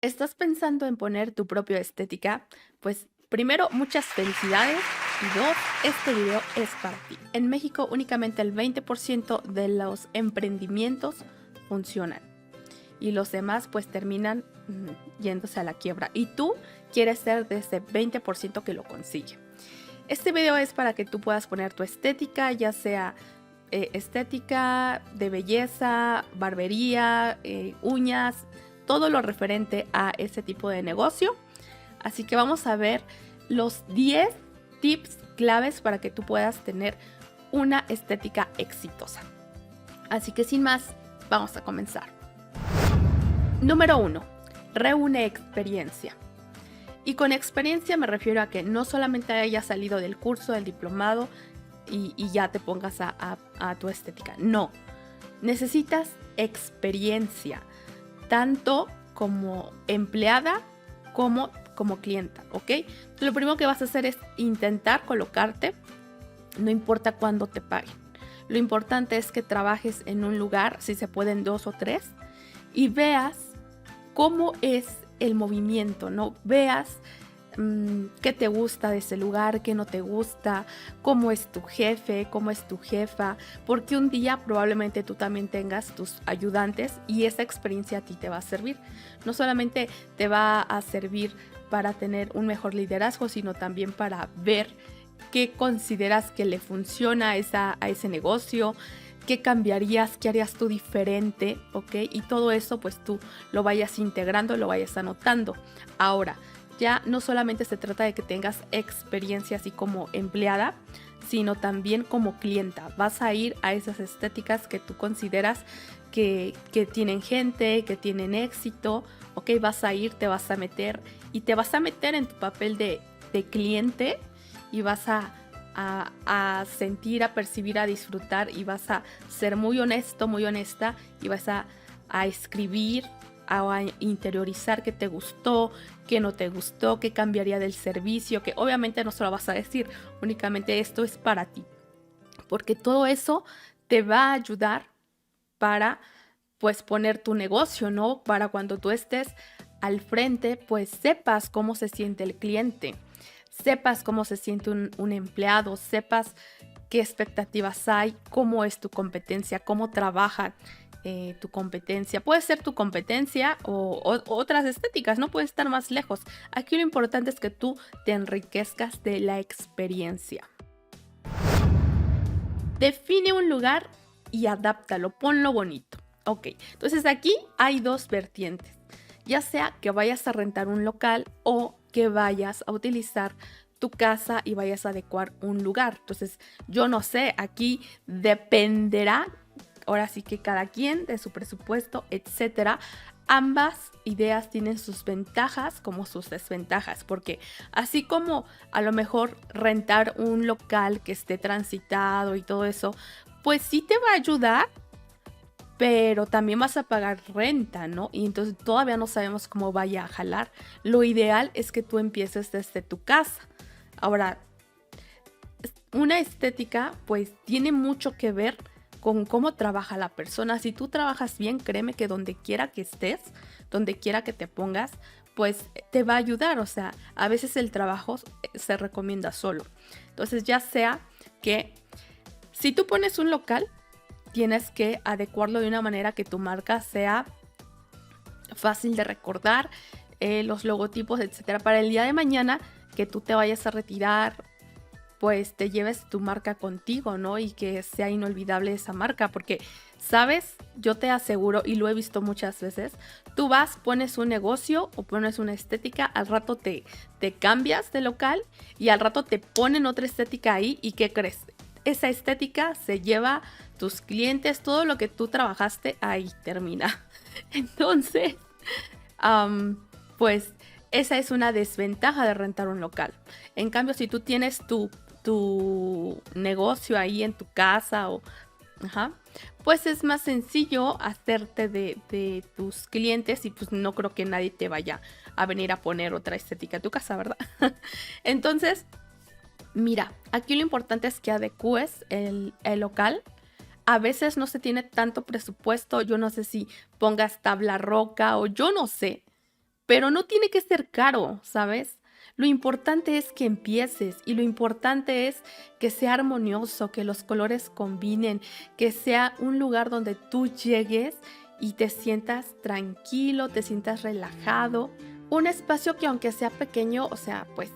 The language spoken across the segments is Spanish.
¿Estás pensando en poner tu propia estética? Pues primero, muchas felicidades y dos, este video es para ti. En México únicamente el 20% de los emprendimientos funcionan y los demás pues terminan yéndose a la quiebra y tú quieres ser de ese 20% que lo consigue. Este video es para que tú puedas poner tu estética, ya sea estética de belleza, barbería, uñas, todo lo referente a ese tipo de negocio. Así que vamos a ver los 10 tips claves para que tú puedas tener una estética exitosa. Así que sin más, vamos a comenzar. Número 1. Reúne experiencia. Y con experiencia me refiero a que no solamente hayas salido del curso, del diplomado y ya te pongas a tu estética. No, necesitas experiencia, tanto como empleada como clienta, ¿ok? Lo primero que vas a hacer es intentar colocarte, no importa cuándo te paguen. Lo importante es que trabajes en un lugar, si se pueden 2 o 3, y veas cómo es el movimiento, ¿no? Veas qué te gusta de ese lugar, qué no te gusta, cómo es tu jefe, cómo es tu jefa, porque un día probablemente tú también tengas tus ayudantes y esa experiencia a ti te va a servir. No solamente te va a servir para tener un mejor liderazgo, sino también para ver qué consideras que le funciona a ese negocio, qué cambiarías, qué harías tú diferente, ¿ok? Y todo eso pues tú lo vayas integrando, lo vayas anotando. Ahora, ya no solamente se trata de que tengas experiencia así como empleada, sino también como clienta. Vas a ir a esas estéticas que tú consideras que tienen gente, que tienen éxito, ¿ok? Vas a ir, te vas a meter y te vas a meter en tu papel de cliente y vas a sentir, a percibir, a disfrutar y vas a ser muy honesto, muy honesta y vas a escribir, a interiorizar qué te gustó, qué no te gustó, qué cambiaría del servicio, que obviamente no se lo vas a decir, únicamente esto es para ti, porque todo eso te va a ayudar para pues poner tu negocio, ¿no? Para cuando tú estés al frente, pues sepas cómo se siente el cliente, sepas cómo se siente un empleado, sepas qué expectativas hay, cómo es tu competencia, cómo trabaja tu competencia. Puede ser tu competencia o otras estéticas, no puede estar más lejos. Aquí lo importante es que tú te enriquezcas de la experiencia. Define un lugar y adáptalo, ponlo bonito. Ok, entonces aquí hay dos vertientes, ya sea que vayas a rentar un local o que vayas a utilizar tu casa y vayas a adecuar un lugar. Entonces, yo no sé, aquí dependerá, ahora sí que cada quien de su presupuesto, etcétera. Ambas ideas tienen sus ventajas como sus desventajas, porque así como a lo mejor rentar un local que esté transitado y todo eso, pues sí te va a ayudar, pero también vas a pagar renta, ¿no? Y entonces todavía no sabemos cómo vaya a jalar. Lo ideal es que tú empieces desde tu casa. Ahora, una estética pues tiene mucho que ver con cómo trabaja la persona. Si tú trabajas bien, créeme que donde quiera que estés, donde quiera que te pongas, pues te va a ayudar. O sea, a veces el trabajo se recomienda solo. Entonces ya sea que si tú pones un local, tienes que adecuarlo de una manera que tu marca sea fácil de recordar, los logotipos, etcétera. Para el día de mañana que tú te vayas a retirar, pues te lleves tu marca contigo, ¿no? Y que sea inolvidable esa marca, porque, ¿sabes? Yo te aseguro, y lo he visto muchas veces, tú vas, pones un negocio o pones una estética, al rato te cambias de local y al rato te ponen otra estética ahí y ¿qué crees? Esa estética se lleva tus clientes, todo lo que tú trabajaste ahí termina. Entonces, pues esa es una desventaja de rentar un local. En cambio, si tú tienes tu negocio ahí en tu casa ajá, pues es más sencillo hacerte de tus clientes y pues no creo que nadie te vaya a venir a poner otra estética a tu casa, ¿verdad? Entonces, mira, aquí lo importante es que adecues el local. A veces no se tiene tanto presupuesto, yo no sé si pongas tabla roca o yo no sé, pero no tiene que ser caro, ¿sabes? Lo importante es que empieces y lo importante es que sea armonioso, que los colores combinen, que sea un lugar donde tú llegues y te sientas tranquilo, te sientas relajado. Un espacio que aunque sea pequeño, o sea, pues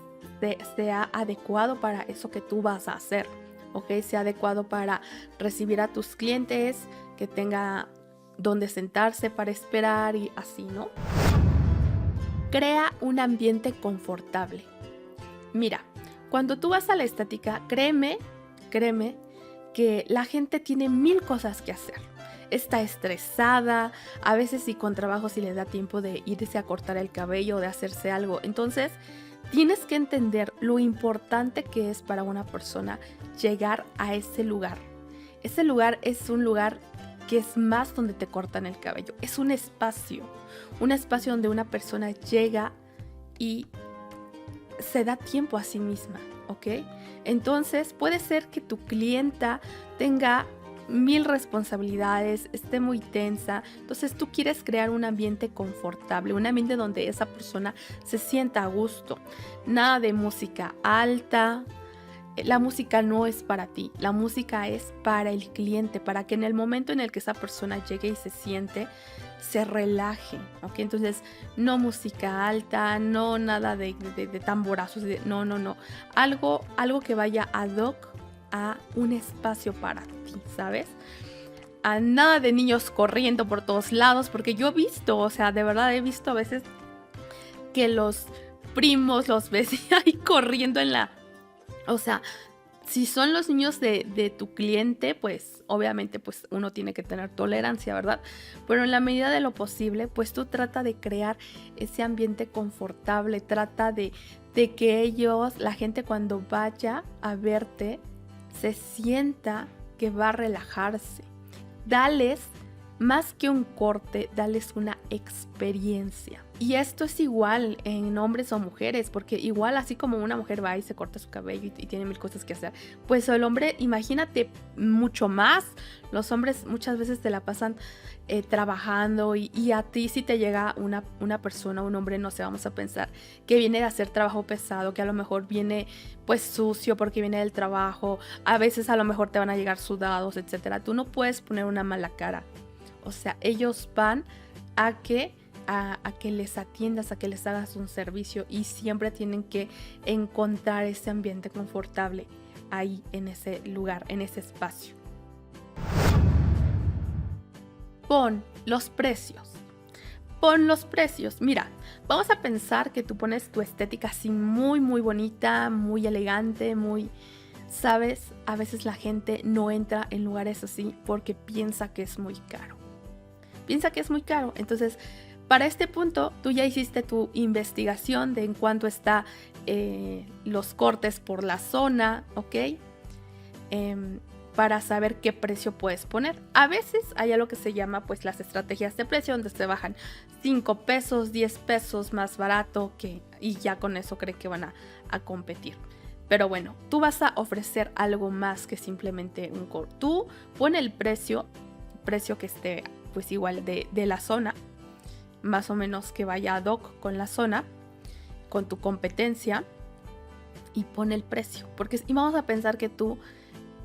sea adecuado para eso que tú vas a hacer, ¿ok? Sea adecuado para recibir a tus clientes, que tenga donde sentarse para esperar y así, ¿no? Crea un ambiente confortable. Mira, cuando tú vas a la estética, créeme que la gente tiene mil cosas que hacer. Está estresada, a veces sí con trabajo si les da tiempo de irse a cortar el cabello o de hacerse algo. Entonces, tienes que entender lo importante que es para una persona llegar a ese lugar. Ese lugar es un lugar que es más donde te cortan el cabello. Es un espacio donde una persona llega y se da tiempo a sí misma, ¿ok? Entonces puede ser que tu clienta tenga mil responsabilidades, esté muy tensa, entonces tú quieres crear un ambiente confortable, un ambiente donde esa persona se sienta a gusto, nada de música alta. La música no es para ti, la música es para el cliente, para que en el momento en el que esa persona llegue y se siente, se relaje, ¿ok? Entonces, no música alta, no nada de tamborazos, no. Algo que vaya ad hoc a un espacio para ti, ¿sabes? A nada de niños corriendo por todos lados, porque yo he visto, o sea, de verdad he visto a veces que los primos los ves ahí corriendo en la... O sea, si son los niños de tu cliente, pues obviamente pues uno tiene que tener tolerancia, ¿verdad? Pero en la medida de lo posible, pues tú trata de crear ese ambiente confortable, trata de que ellos, la gente cuando vaya a verte, se sienta que va a relajarse. Dales, más que un corte, dales una experiencia. Y esto es igual en hombres o mujeres, porque igual así como una mujer va y se corta su cabello y tiene mil cosas que hacer, pues el hombre, imagínate mucho más. Los hombres muchas veces te la pasan trabajando y a ti si te llega una persona, un hombre, no sé, vamos a pensar que viene de hacer trabajo pesado, que a lo mejor viene pues sucio porque viene del trabajo, a veces a lo mejor te van a llegar sudados, etcétera. Tú no puedes poner una mala cara. O sea, ellos van a que les atiendas, a que les hagas un servicio y siempre tienen que encontrar ese ambiente confortable ahí en ese lugar, en ese espacio. Pon los precios. Pon los precios. Mira, vamos a pensar que tú pones tu estética así muy, muy bonita, muy elegante, muy... ¿Sabes? A veces la gente no entra en lugares así porque piensa que es muy caro. Piensa que es muy caro. Entonces, para este punto, tú ya hiciste tu investigación de en cuánto está los cortes por la zona, ¿ok? Para saber qué precio puedes poner. A veces hay algo que se llama pues las estrategias de precio, donde se bajan 5 pesos, 10 pesos más barato y ya con eso creen que van a competir. Pero bueno, tú vas a ofrecer algo más que simplemente un corte. Tú pon el precio que esté pues igual de la zona, más o menos que vaya ad hoc con la zona, con tu competencia, y pon el precio. Porque y vamos a pensar que tú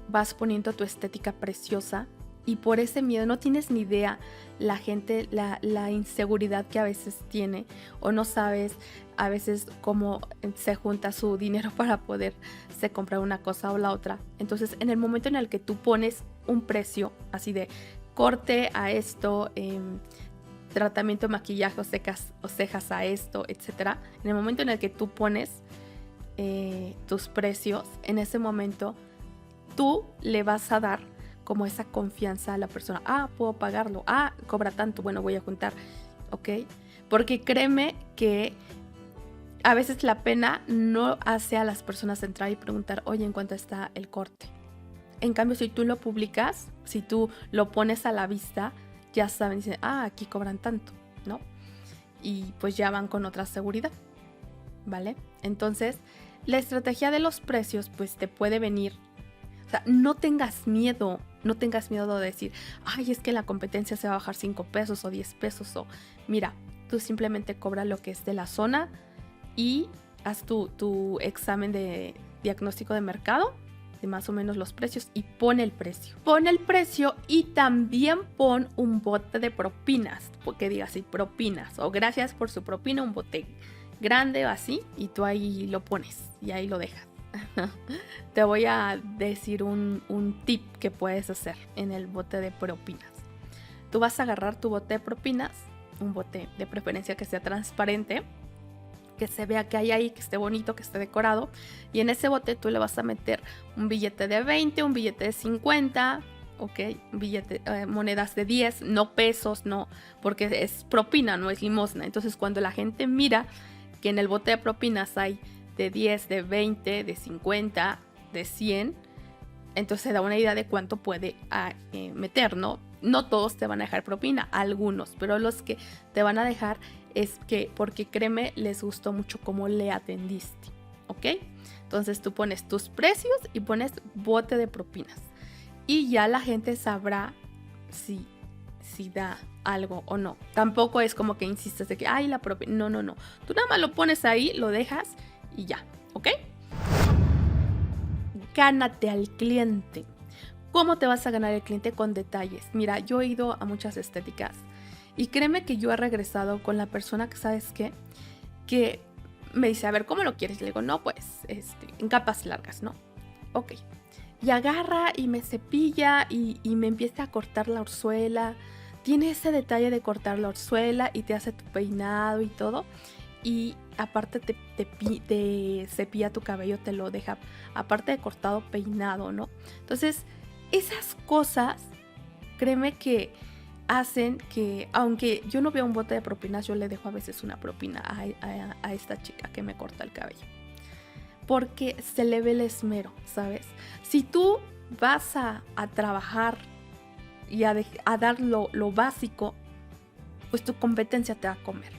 vas poniendo tu estética preciosa y por ese miedo no tienes ni idea la gente, la inseguridad que a veces tiene o no sabes a veces cómo se junta su dinero para poderse comprar una cosa o la otra. Entonces en el momento en el que tú pones un precio así de corte a esto, tratamiento, maquillaje o cejas a esto, etcétera, en el momento en el que tú pones tus precios, en ese momento tú le vas a dar como esa confianza a la persona. Ah, puedo pagarlo. Ah, cobra tanto. Bueno, voy a juntar. ¿Ok? Porque créeme que a veces la pena no hace a las personas entrar y preguntar, oye, ¿en cuánto está el corte? En cambio, si tú lo publicas, si tú lo pones a la vista, ya saben, dicen, aquí cobran tanto, ¿no? Y pues ya van con otra seguridad, ¿vale? Entonces, la estrategia de los precios, pues te puede venir. O sea, no tengas miedo de decir, es que la competencia se va a bajar 5 pesos o 10 pesos. O mira, tú simplemente cobra lo que es de la zona y haz tu examen de diagnóstico de mercado, de más o menos los precios, y pon el precio. Pon el precio y también pon un bote de propinas, porque digas así, propinas, o gracias por su propina, un bote grande o así, y tú ahí lo pones y ahí lo dejas. Te voy a decir un tip que puedes hacer en el bote de propinas. Tú vas a agarrar tu bote de propinas, un bote de preferencia que sea transparente, que se vea que hay ahí, que esté bonito, que esté decorado, y en ese bote tú le vas a meter un billete de 20, un billete de 50, ok, monedas de 10, no pesos, no, porque es propina, no es limosna. Entonces cuando la gente mira que en el bote de propinas hay de 10, de 20, de 50, de 100, entonces se da una idea de cuánto puede meter, ¿no? No todos te van a dejar propina, algunos, pero los que te van a dejar es que, porque créeme, les gustó mucho cómo le atendiste, ¿ok? Entonces tú pones tus precios y pones bote de propinas y ya la gente sabrá si da algo o no. Tampoco es como que insistes de que, ay, la propina, no. Tú nada más lo pones ahí, lo dejas y ya, ¿ok? Gánate al cliente. ¿Cómo te vas a ganar el cliente? Con detalles. Mira, yo he ido a muchas estéticas y créeme que yo he regresado con la persona que, ¿sabes qué? Que me dice, a ver, ¿cómo lo quieres? Le digo, no, pues, en capas largas, ¿no? Ok. Y agarra y me cepilla y me empieza a cortar la orzuela. Tiene ese detalle de cortar la orzuela y te hace tu peinado y todo. Y aparte te cepilla tu cabello, te lo deja, aparte de cortado, peinado, ¿no? Entonces, esas cosas, créeme que hacen que, aunque yo no vea un bote de propinas, yo le dejo a veces una propina a esta chica que me corta el cabello. Porque se le ve el esmero, ¿sabes? Si tú vas a trabajar y a dar lo básico, pues tu competencia te va a comer.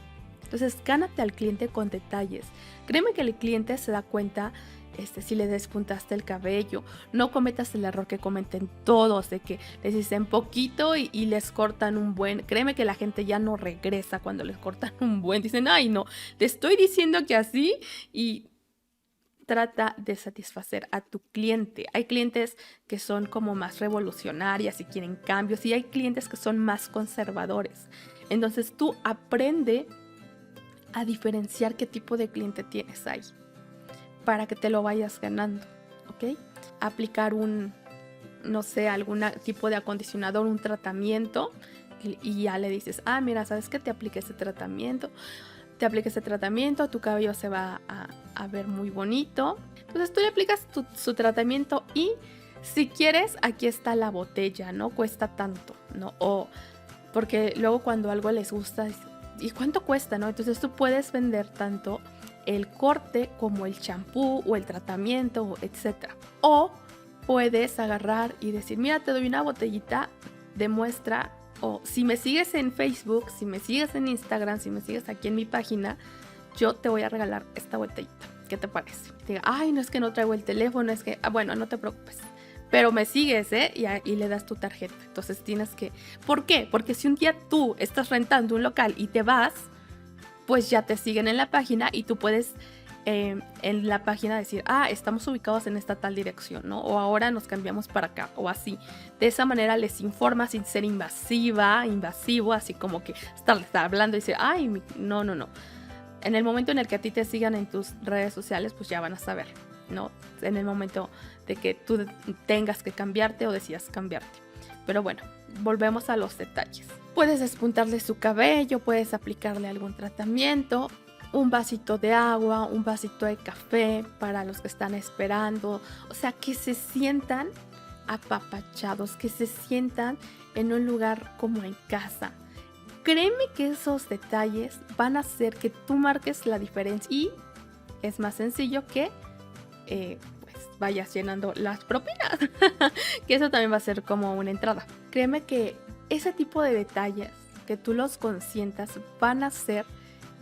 Entonces, gánate al cliente con detalles. Créeme que el cliente se da cuenta si le despuntaste el cabello. No cometas el error que cometen todos, de que les dicen poquito y les cortan un buen. Créeme que la gente ya no regresa cuando les cortan un buen. Dicen, ay, no, te estoy diciendo que así, y trata de satisfacer a tu cliente. Hay clientes que son como más revolucionarias y quieren cambios, y hay clientes que son más conservadores. Entonces tú aprende a diferenciar qué tipo de cliente tienes ahí para que te lo vayas ganando, ¿ok? Aplicar algún tipo de acondicionador, un tratamiento, y ya le dices, ah, mira, ¿sabes qué? Te apliqué ese tratamiento, tu cabello se va a ver muy bonito. Entonces tú le aplicas su tratamiento y si quieres, aquí está la botella, no cuesta tanto, ¿no? O porque luego cuando algo les gusta, ¿y cuánto cuesta, no? Entonces tú puedes vender tanto el corte como el champú o el tratamiento, etc. O puedes agarrar y decir, mira, te doy una botellita de muestra. O si me sigues en Facebook, si me sigues en Instagram, si me sigues aquí en mi página, yo te voy a regalar esta botellita. ¿Qué te parece? Y te diga, ay, no, es que no traigo el teléfono, es que, bueno, no te preocupes. Pero me sigues, y le das tu tarjeta. Entonces tienes que... ¿Por qué? Porque si un día tú estás rentando un local y te vas, pues ya te siguen en la página y tú puedes en la página decir, ah, estamos ubicados en esta tal dirección, ¿no? O ahora nos cambiamos para acá, o así. De esa manera les informa sin ser invasivo, así como que estarles hablando y decir, ay, no. En el momento en el que a ti te sigan en tus redes sociales, pues ya van a saber, ¿no? En el momento de que tú tengas que cambiarte o decidas cambiarte. Pero bueno, volvemos a los detalles. Puedes despuntarle su cabello, puedes aplicarle algún tratamiento, un vasito de agua, un vasito de café para los que están esperando. O sea, que se sientan apapachados, que se sientan en un lugar como en casa. Créeme que esos detalles van a hacer que tú marques la diferencia y es más sencillo que pues vayas llenando las propinas. Que eso también va a ser como una entrada. Créeme que ese tipo de detalles, que tú los consientas, van a hacer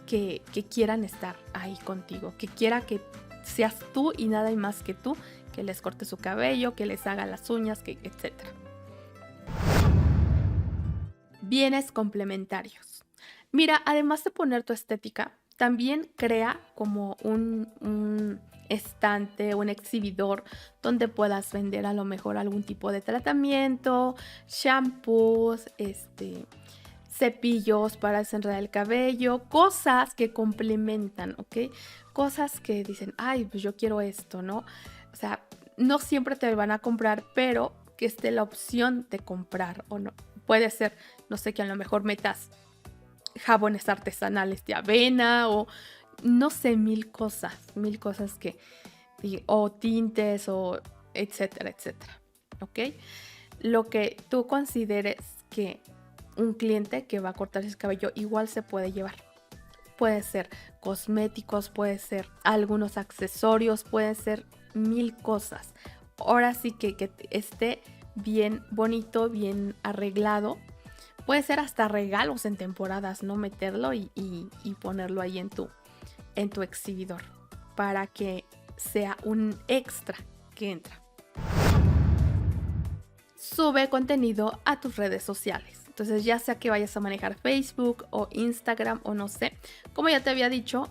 que quieran estar ahí contigo, que quiera que seas tú y nada más que tú, que les corte su cabello, que les haga las uñas, etc. Bienes complementarios. Mira, además de poner tu estética, también crea como un estante, un exhibidor donde puedas vender a lo mejor algún tipo de tratamiento, shampoos, cepillos para desenredar el cabello, cosas que complementan, ¿ok? Cosas que dicen, ay, pues yo quiero esto, ¿no? O sea, no siempre te van a comprar, pero que esté la opción de comprar o no. Puede ser, no sé, que a lo mejor metas jabones artesanales de avena o no sé, mil cosas que, o tintes o etcétera, etcétera, ¿ok? Lo que tú consideres que un cliente que va a cortarse el cabello igual se puede llevar. Puede ser cosméticos, puede ser algunos accesorios, puede ser mil cosas. Ahora sí que esté bien bonito, bien arreglado. Puede ser hasta regalos en temporadas, ¿no? Meterlo y ponerlo ahí en tu exhibidor para que sea un extra que entra. Sube contenido a tus redes sociales. Entonces, ya sea que vayas a manejar Facebook o Instagram o no sé, como ya te había dicho,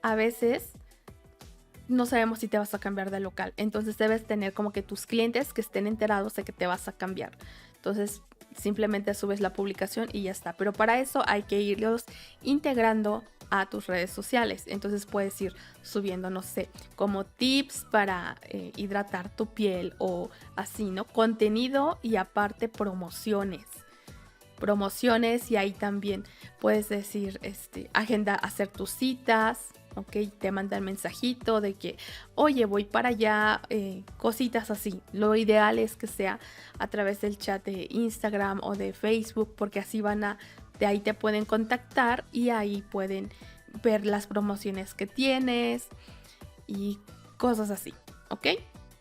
a veces no sabemos si te vas a cambiar de local. Entonces, debes tener como que tus clientes que estén enterados de que te vas a cambiar. Entonces, simplemente subes la publicación y ya está. Pero para eso hay que irlos integrando a tus redes sociales. Entonces puedes ir subiendo, no sé, como tips para hidratar tu piel o así, ¿no? Contenido y aparte promociones. Promociones y ahí también puedes decir, agenda, hacer tus citas, ¿ok? Te mandan mensajito de que, oye, voy para allá, cositas así. Lo ideal es que sea a través del chat de Instagram o de Facebook, porque así de ahí te pueden contactar y ahí pueden ver las promociones que tienes y cosas así, ¿ok?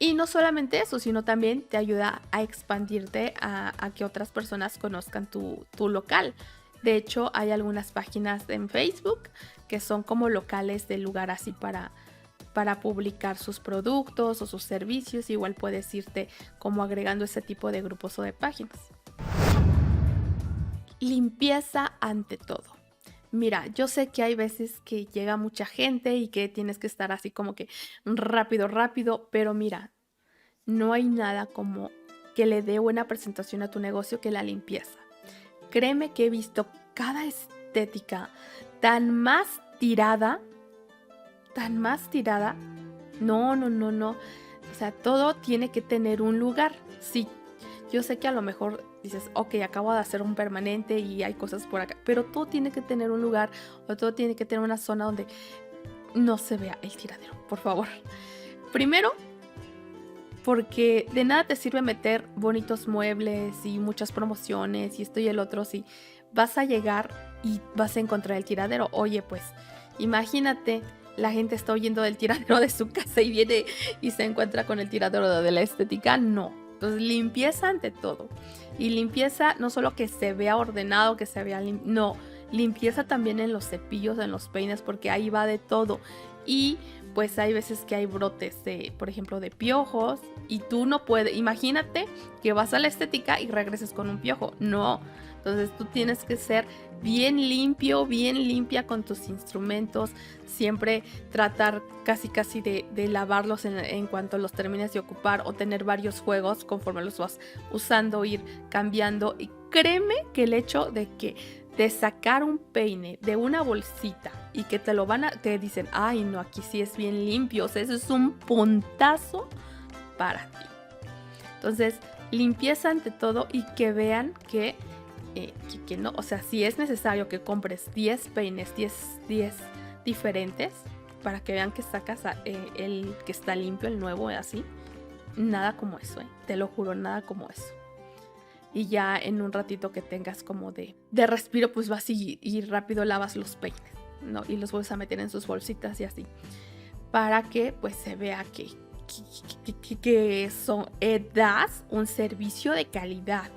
Y no solamente eso, sino también te ayuda a expandirte a que otras personas conozcan tu local. De hecho, hay algunas páginas en Facebook que son como locales del lugar así para publicar sus productos o sus servicios. Igual puedes irte como agregando ese tipo de grupos o de páginas. Limpieza ante todo. Mira, yo sé que hay veces que llega mucha gente y que tienes que estar así como que rápido, pero mira, no hay nada como que le dé buena presentación a tu negocio que la limpieza. Créeme que he visto cada estética tan más tirada. No. O sea, todo tiene que tener un lugar. Sí, yo sé que a lo mejor dices, ok, acabo de hacer un permanente y hay cosas por acá, pero todo tiene que tener un lugar o todo tiene que tener una zona donde no se vea el tiradero, por favor. Primero, porque de nada te sirve meter bonitos muebles y muchas promociones y esto y el otro si vas a llegar y vas a encontrar el tiradero. Oye, pues imagínate, la gente está huyendo del tiradero de su casa y viene y se encuentra con el tiradero de la estética. No. Entonces, limpieza ante todo. Y limpieza no solo que se vea ordenado, que se vea no, limpieza también en los cepillos, en los peines, porque ahí va de todo. Y pues hay veces que hay brotes de, por ejemplo, de piojos y tú no puedes, imagínate que vas a la estética y regreses con un piojo. No. Entonces tú tienes que ser bien limpio, bien limpia con tus instrumentos, siempre tratar casi de lavarlos en cuanto los termines de ocupar o tener varios juegos conforme los vas usando, ir cambiando. Y créeme que el hecho de sacar un peine de una bolsita y que te dicen, ay no, aquí sí es bien limpio, o sea, eso es un puntazo para ti. Entonces, limpieza ante todo y que vean que no, o sea, si es necesario que compres 10 peines, 10 diferentes, para que vean que sacas el que está limpio, el nuevo, así, nada como eso, te lo juro, nada como eso. Y ya en un ratito que tengas como de respiro, pues vas y rápido lavas los peines, ¿no? Y los vuelves a meter en sus bolsitas y así, para que pues se vea que das un servicio de calidad.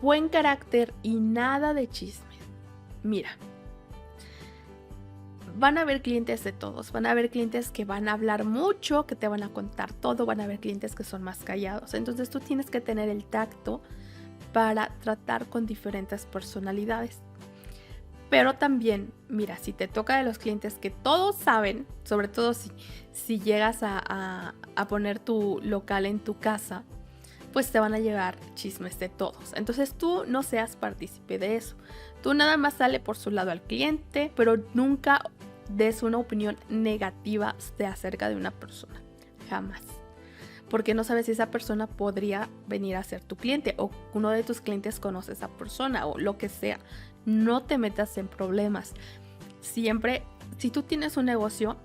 Buen carácter y nada de chismes. Mira, van a haber clientes de todos, van a haber clientes que van a hablar mucho, que te van a contar todo, van a haber clientes que son más callados. Entonces tú tienes que tener el tacto para tratar con diferentes personalidades. Pero también, mira, si te toca de los clientes que todos saben, sobre todo si llegas a poner tu local en tu casa, pues te van a llegar chismes de todos. Entonces tú no seas partícipe de eso. Tú nada más sale por su lado al cliente, pero nunca des una opinión negativa de acerca de una persona. Jamás. Porque no sabes si esa persona podría venir a ser tu cliente o uno de tus clientes conoce a esa persona o lo que sea. No te metas en problemas. Siempre, si tú tienes un negocio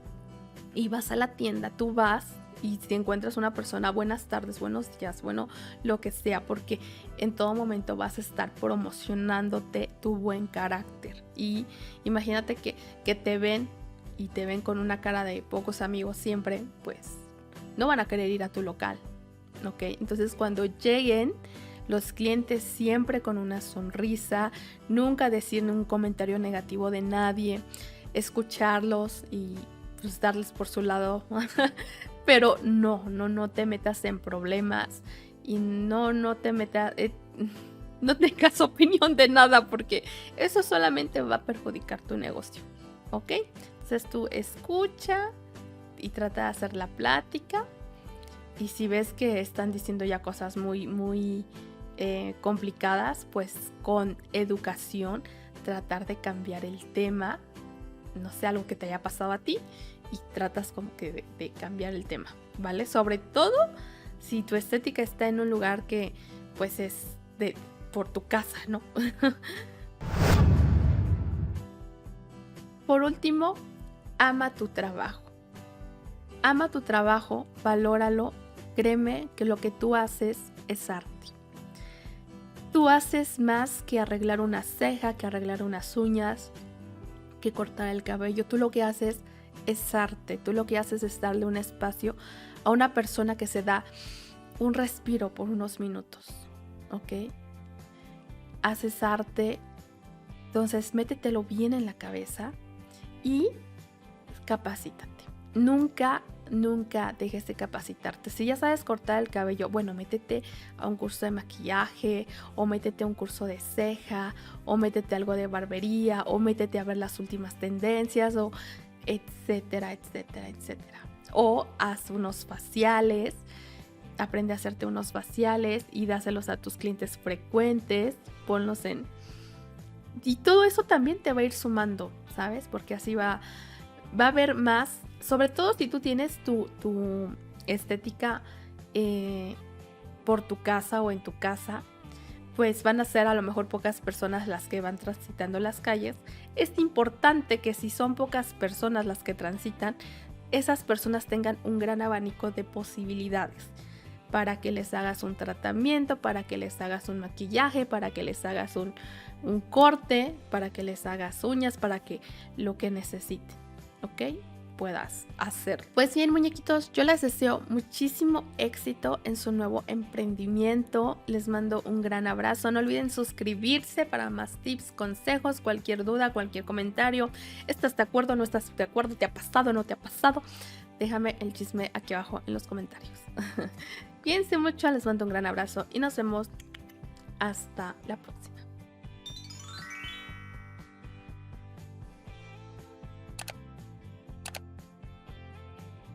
y vas a la tienda, tú vas y si encuentras una persona, buenas tardes, buenos días, bueno, lo que sea, porque en todo momento vas a estar promocionándote tu buen carácter. Y imagínate que te ven y te ven con una cara de pocos amigos siempre, pues no van a querer ir a tu local, ¿ok? Entonces cuando lleguen los clientes, siempre con una sonrisa, nunca decir un comentario negativo de nadie, escucharlos y pues darles por su lado, pero no te metas en problemas y no te metas, no tengas opinión de nada porque eso solamente va a perjudicar tu negocio, ¿ok? Entonces tú escucha y trata de hacer la plática y si ves que están diciendo ya cosas muy complicadas, pues con educación tratar de cambiar el tema, no sé, algo que te haya pasado a ti y tratas como que de cambiar el tema, ¿vale? Sobre todo si tu estética está en un lugar que pues es por tu casa, ¿no? Por último, ama tu trabajo. Ama tu trabajo, valóralo, créeme que lo que tú haces es arte. Tú haces más que arreglar una ceja, que arreglar unas uñas, que cortar el cabello. Tú lo que haces es arte. Tú lo que haces es darle un espacio a una persona que se da un respiro por unos minutos, ¿ok? Haces arte, entonces métetelo bien en la cabeza y capacítate. Nunca dejes de capacitarte. Si ya sabes cortar el cabello, bueno, métete a un curso de maquillaje o métete a un curso de ceja o métete a algo de barbería o métete a ver las últimas tendencias o etcétera. O haz unos faciales, aprende a hacerte unos faciales y dáselos a tus clientes frecuentes, ponlos en... Y todo eso también te va a ir sumando, ¿sabes? Porque así va a haber más. Sobre todo si tú tienes tu estética por tu casa o en tu casa, pues van a ser a lo mejor pocas personas las que van transitando las calles. Es importante que si son pocas personas las que transitan, esas personas tengan un gran abanico de posibilidades para que les hagas un tratamiento, para que les hagas un maquillaje, para que les hagas un corte, para que les hagas uñas, para que lo que necesiten, ¿ok? Puedas hacer. Pues bien, muñequitos, yo les deseo muchísimo éxito en su nuevo emprendimiento. Les mando un gran abrazo. No olviden suscribirse para más tips, consejos, cualquier duda, cualquier comentario. ¿Estás de acuerdo? ¿No estás de acuerdo? ¿Te ha pasado? ¿No te ha pasado? Déjame el chisme aquí abajo en los comentarios. Cuídense mucho, les mando un gran abrazo y nos vemos hasta la próxima.